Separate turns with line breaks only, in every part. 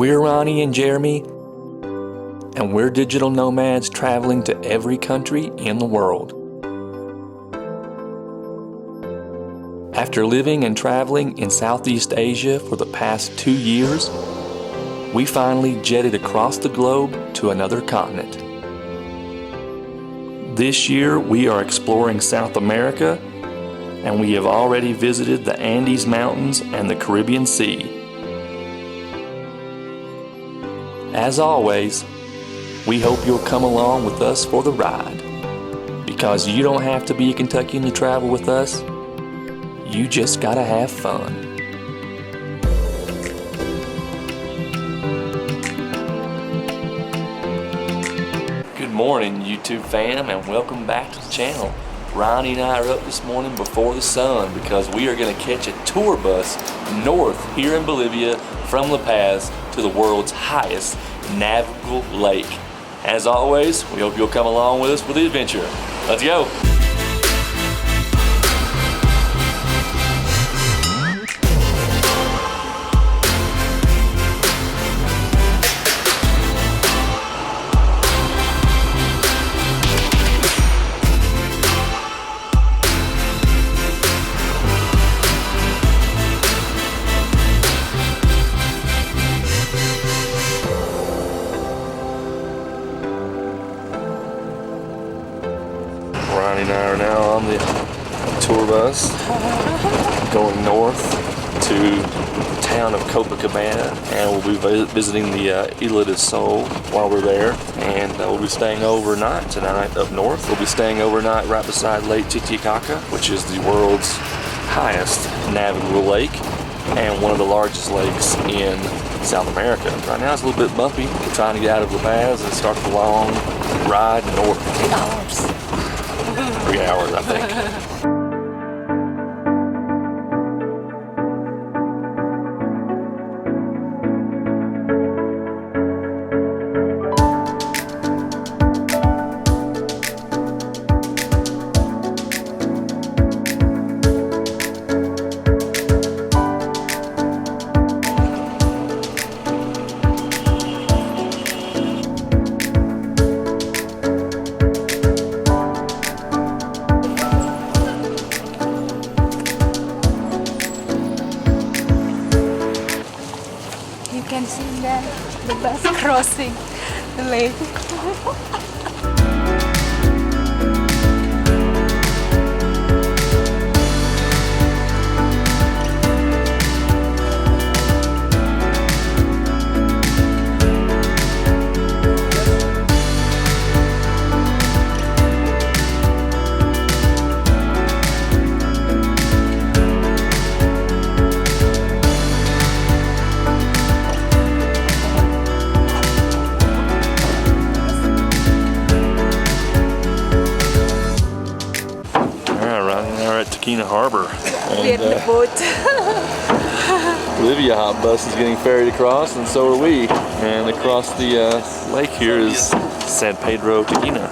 We're Ronnie and Jeremy, and we're digital nomads traveling to every country in the world. After living and traveling in Southeast Asia for the past 2 years, we finally jetted across the globe to another continent. This year we are exploring South America, and we have already visited the Andes Mountains and the Caribbean Sea. As always, we hope you'll come along with us for the ride, because you don't have to be a Kentuckian to travel with us. You just gotta have fun. Good morning, YouTube fam, and welcome back to the channel. Ronnie and I are up this morning before the sun because we are going to catch a tour bus north here in Bolivia from La Paz to the world's highest navigable lake. As always, we hope you'll come along with us for the adventure. Let's go! Ronnie and I are now on the tour bus going north to the town of Copacabana, and we'll be visiting the Isla del Sol while we're there, and we'll be staying overnight tonight up north. We'll be staying overnight right beside Lake Titicaca, which is the world's highest navigable lake and one of the largest lakes in South America. Right now it's a little bit bumpy. We're trying to get out of La Paz and start the long ride north.
3 hours.
3 hours, I think.
You can see the bus crossing the lake.
Harbor.
We're in the boat.
Bolivia Hop bus is getting ferried across, and so are we. And across the lake here is San Pedro Tequina.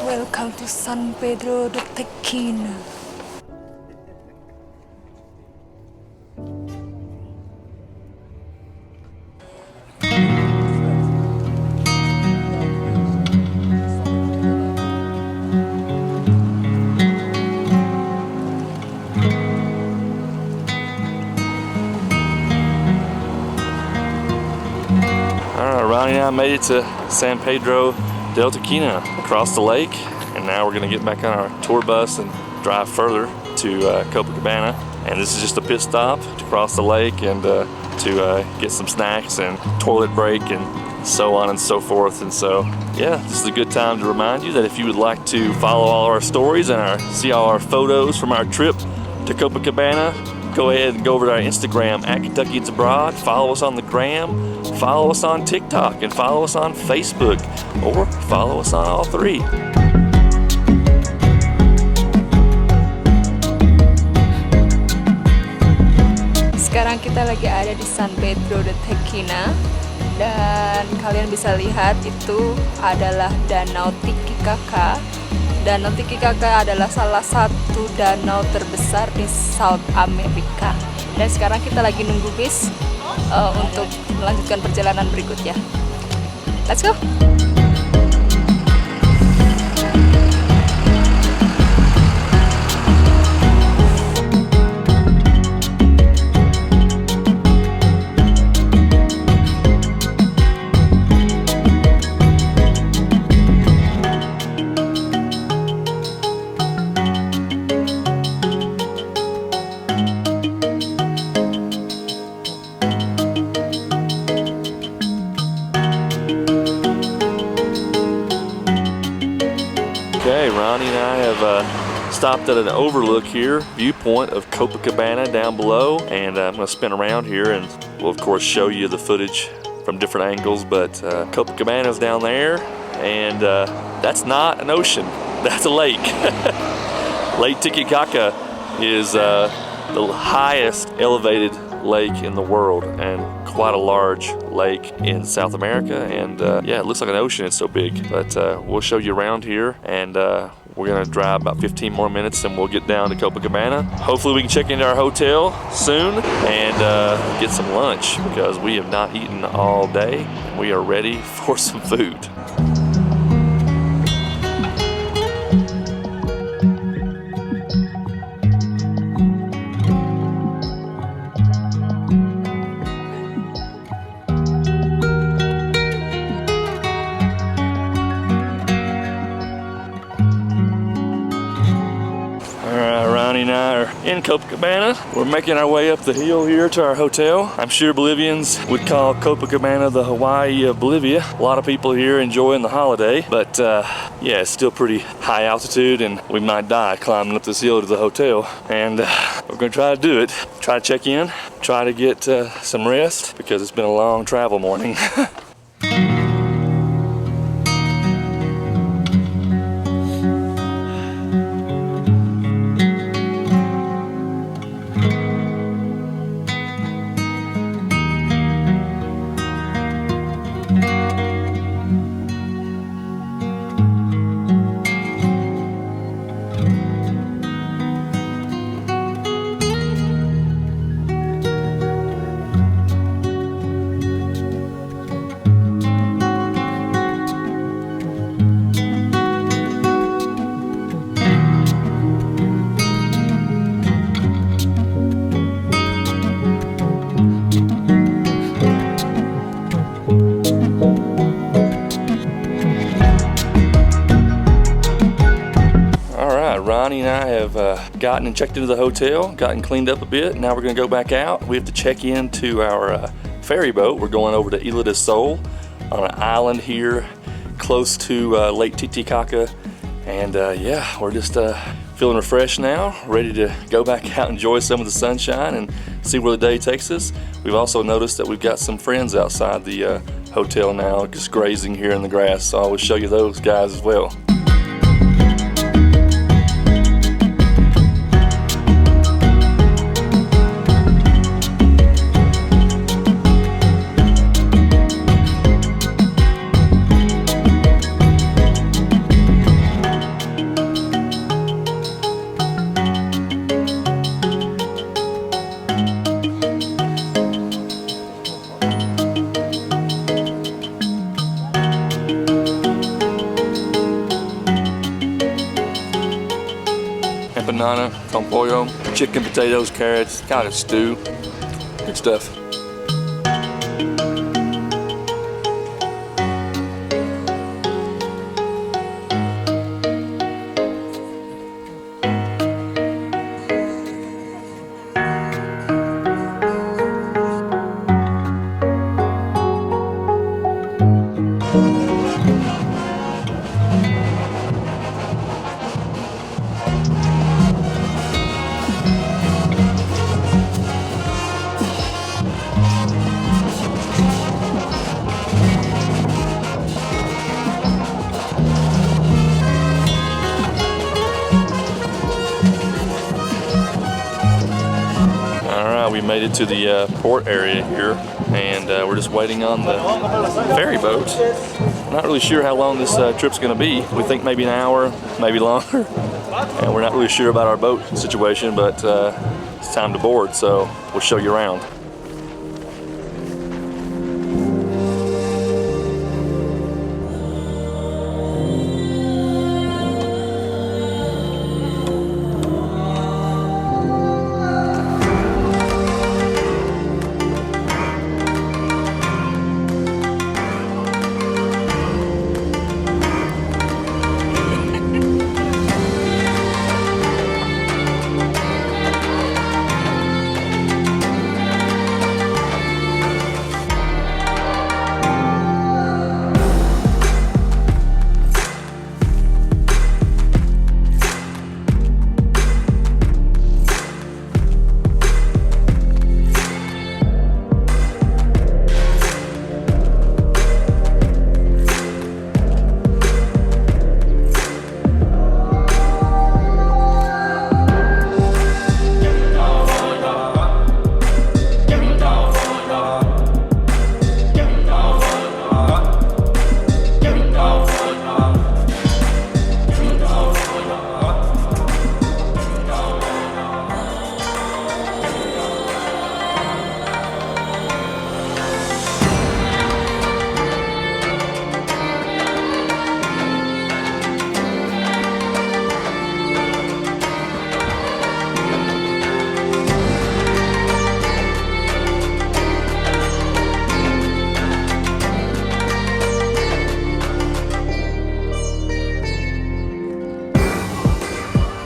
Welcome to San Pedro de Tequina. Alright, Ronnie and I made it to San Pedro del Tequina, across the lake, and now we're gonna get back on our tour bus and drive further to Copacabana. And this is just a pit stop to cross the lake and to get some snacks and toilet break and so on and so forth. And so, yeah, this is a good time to remind you that if you would like to follow all our stories and see all our photos from our trip to Copacabana, go ahead and go over to our Instagram at Kentuckians Abroad. Follow us on the gram, follow us on TikTok, and follow us on Facebook, or follow us on all three.
Sekarang kita lagi ada di San Pedro de Tequina, dan kalian bisa lihat itu adalah Danau Titicaca. Danau Titicaca adalah salah satu danau terbesar di South America. Dan sekarang kita lagi nunggu bis untuk melanjutkan perjalanan berikutnya. Let's go!
Okay, Ronnie and I have stopped at an overlook here, viewpoint of Copacabana down below, and I'm going to spin around here and we'll of course show you the footage from different angles, but Copacabana's down there, and that's not an ocean, that's a lake. Lake Titicaca is the highest elevated lake in the world, and quite a large lake in South America, and yeah, it looks like an ocean, it's so big. But we'll show you around here, and we're gonna drive about 15 more minutes and we'll get down to Copacabana. Hopefully we can check into our hotel soon and get some lunch, because we have not eaten all day. We are ready for some food. And I are in Copacabana. We're making our way up the hill here to our hotel. I'm sure Bolivians would call Copacabana the Hawaii of Bolivia. A lot of people here enjoying the holiday, but yeah, it's still pretty high altitude and we might die climbing up this hill to the hotel. And we're gonna try to do it. Try to check in, try to get some rest, because it's been a long travel morning. Ronnie and I have gotten and checked into the hotel, gotten cleaned up a bit. Now we're gonna go back out. We have to check into our ferry boat. We're going over to Isla del Sol on an island here close to Lake Titicaca. And yeah, we're just feeling refreshed now, ready to go back out and enjoy some of the sunshine and see where the day takes us. We've also noticed that we've got some friends outside the hotel now, just grazing here in the grass. So I will show you those guys as well. Empanada con pollo, chicken, potatoes, carrots, kind of stew. Good stuff. made it to the port area here, and we're just waiting on the ferry boat. Not really sure how long this trip's going to be. We think maybe an hour, maybe longer, and we're not really sure about our boat situation, but it's time to board, so we'll show you around.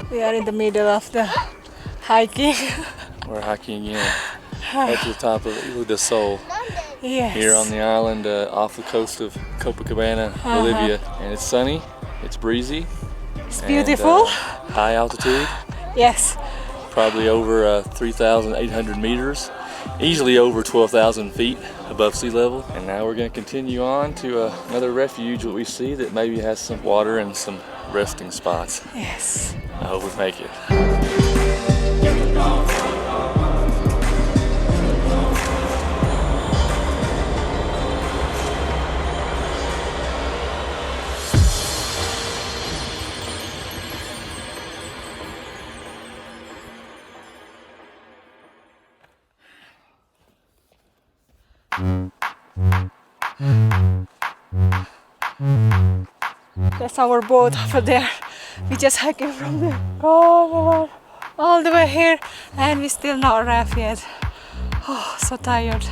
We are in the middle of the hiking.
We're hiking again up to the top of Isla del Sol.
Yes.
Here on the island off the coast of Copacabana, Bolivia. And it's sunny, it's breezy.
It's beautiful.
High altitude,
Yes.
probably over 3,800 meters, easily over 12,000 feet above sea level. And now we're going to continue on to another refuge that we see that maybe has some water and some resting spots.
Yes.
I hope we make it.
That's our boat over there. We just hiking from the corner all the way here, and we still not arrived yet. Oh, so tired.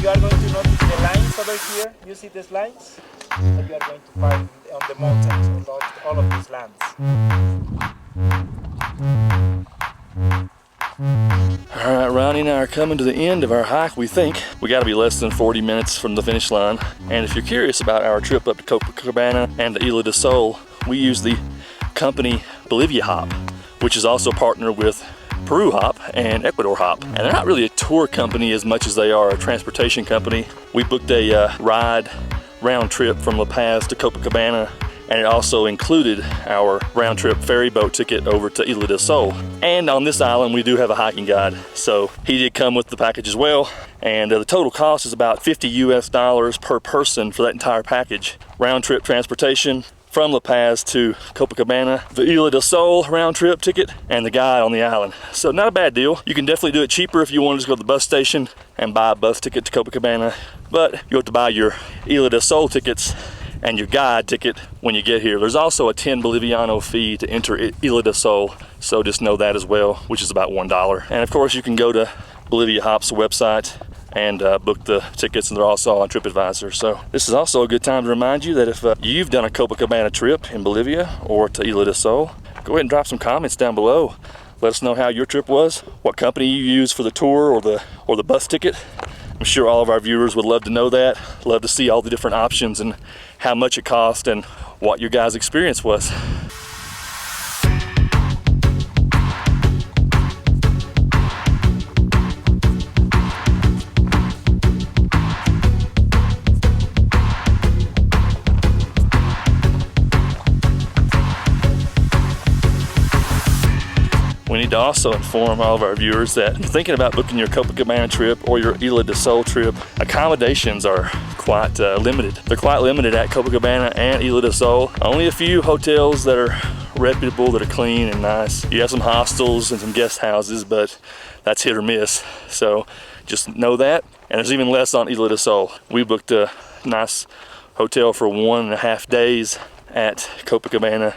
You are going to notice the lines over here. You see these lines? That you are going to find on the mountains, all of these lands.
Alright, Ronnie and I are coming to the end of our hike, we think. We gotta be less than 40 minutes from the finish line. And if you're curious about our trip up to Copacabana and the Isla del Sol, we use the company Bolivia Hop, which is also partnered with Peru Hop and Ecuador Hop. And they're not really a tour company as much as they are a transportation company. We booked a ride round trip from La Paz to Copacabana, and it also included our round trip ferry boat ticket over to Isla del Sol. And on this island we do have a hiking guide, so he did come with the package as well. And the total cost is about $50 US per person for that entire package. Round trip transportation, from La Paz to Copacabana, the Isla del Sol round trip ticket, and the guide on the island. So not a bad deal. You can definitely do it cheaper if you want to just go to the bus station and buy a bus ticket to Copacabana, but you have to buy your Isla del Sol tickets and your guide ticket when you get here. There's also a 10 Boliviano fee to enter Isla del Sol, so just know that as well, which is about $1. And of course you can go to Bolivia Hop's website and book the tickets, and they're also on TripAdvisor. So this is also a good time to remind you that if you've done a Copacabana trip in Bolivia or to Isla del Sol, go ahead and drop some comments down below. Let us know how your trip was, what company you used for the tour or the bus ticket. I'm sure all of our viewers would love to know that, love to see all the different options and how much it cost and what your guys' experience was. We need to also inform all of our viewers that if you're thinking about booking your Copacabana trip or your Isla del Sol trip, accommodations are quite limited. They're quite limited at Copacabana and Isla del Sol. Only a few hotels that are reputable, that are clean and nice. You have some hostels and some guest houses, but that's hit or miss. So just know that. And there's even less on Isla del Sol. We booked a nice hotel for 1.5 days at Copacabana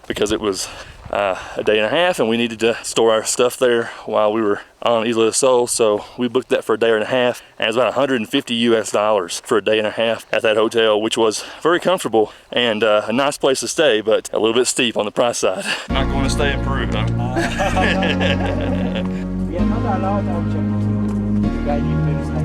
because it was a day and a half and we needed to store our stuff there while we were on Isla del Sol, so we booked that for a day and a half, and it was about $150 for a day and a half at that hotel, which was very comfortable and a nice place to stay, but a little bit steep on the price side. Not going to stay in Peru, huh?
We are not allowed actually to guide you very slightly.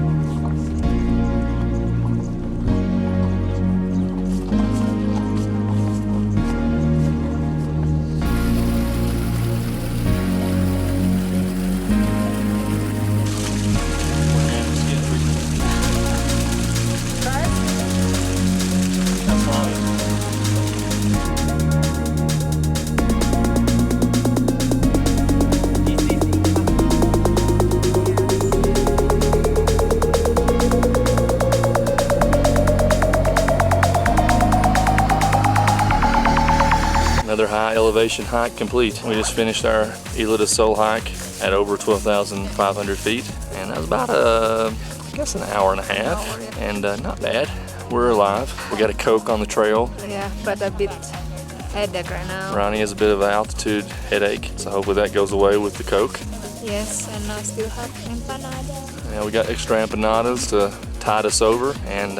Another high elevation hike complete. We just finished our Isla del Sol hike at over 12,500 feet, and that was about I guess an hour and a half, and not bad. We're alive. We got a Coke on the trail.
Yeah, but a bit headache right now.
Ronnie has a bit of an altitude headache, so hopefully that goes away with the Coke.
Yes, and I still have empanada.
Yeah, we got extra empanadas to tide us over, and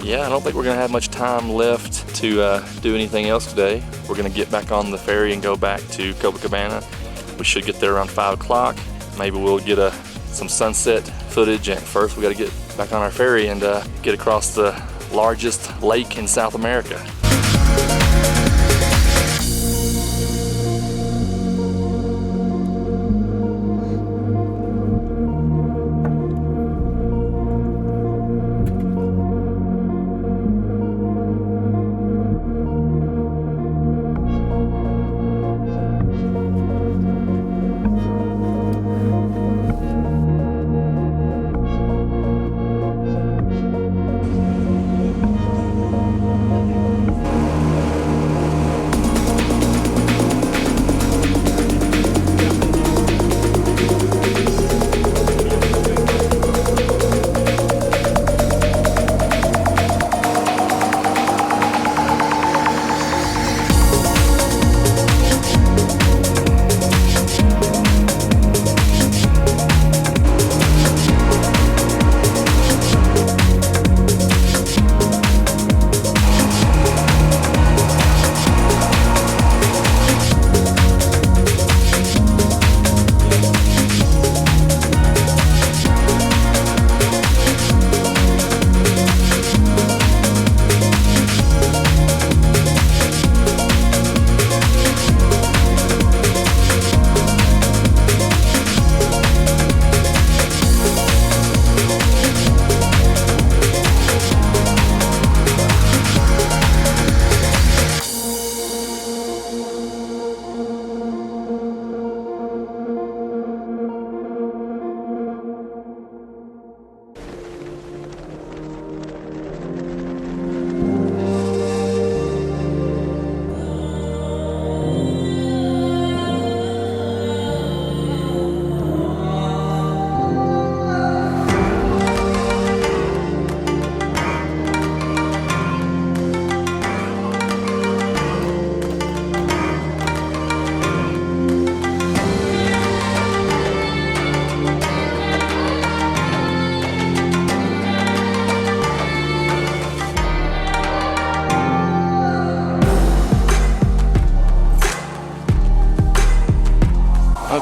yeah, I don't think we're gonna have much time left to do anything else today. We're gonna get back on the ferry and go back to Copacabana. We should get there around 5 o'clock. Maybe we'll get some sunset footage, and first we gotta get back on our ferry and get across the largest lake in South America.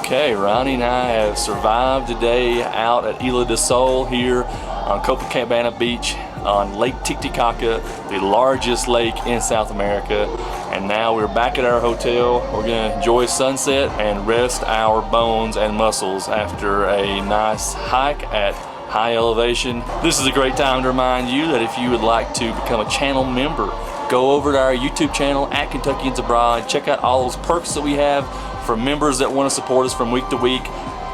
Okay, Ronnie and I have survived today out at Isla del Sol here on Copacabana Beach on Lake Titicaca, the largest lake in South America. And now we're back at our hotel. We're gonna enjoy sunset and rest our bones and muscles after a nice hike at high elevation. This is a great time to remind you that if you would like to become a channel member, go over to our YouTube channel at Kentuckians Abroad. Check out all those perks that we have for members that want to support us from week to week.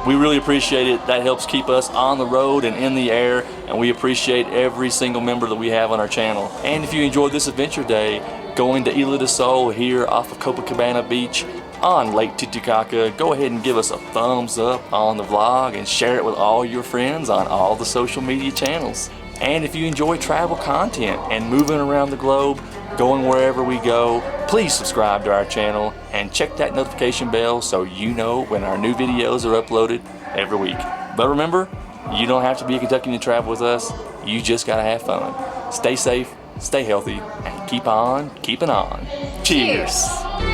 We really appreciate it. That helps keep us on the road and in the air, and we appreciate every single member that we have on our channel. And if you enjoyed this adventure day, going to Isla del Sol here off of Copacabana Beach on Lake Titicaca, go ahead and give us a thumbs up on the vlog and share it with all your friends on all the social media channels. And if you enjoy travel content and moving around the globe, going wherever we go, please subscribe to our channel and check that notification bell so you know when our new videos are uploaded every week. But remember, you don't have to be a Kentuckian to travel with us. You just gotta have fun. Stay safe, stay healthy, and keep on keeping on. Cheers.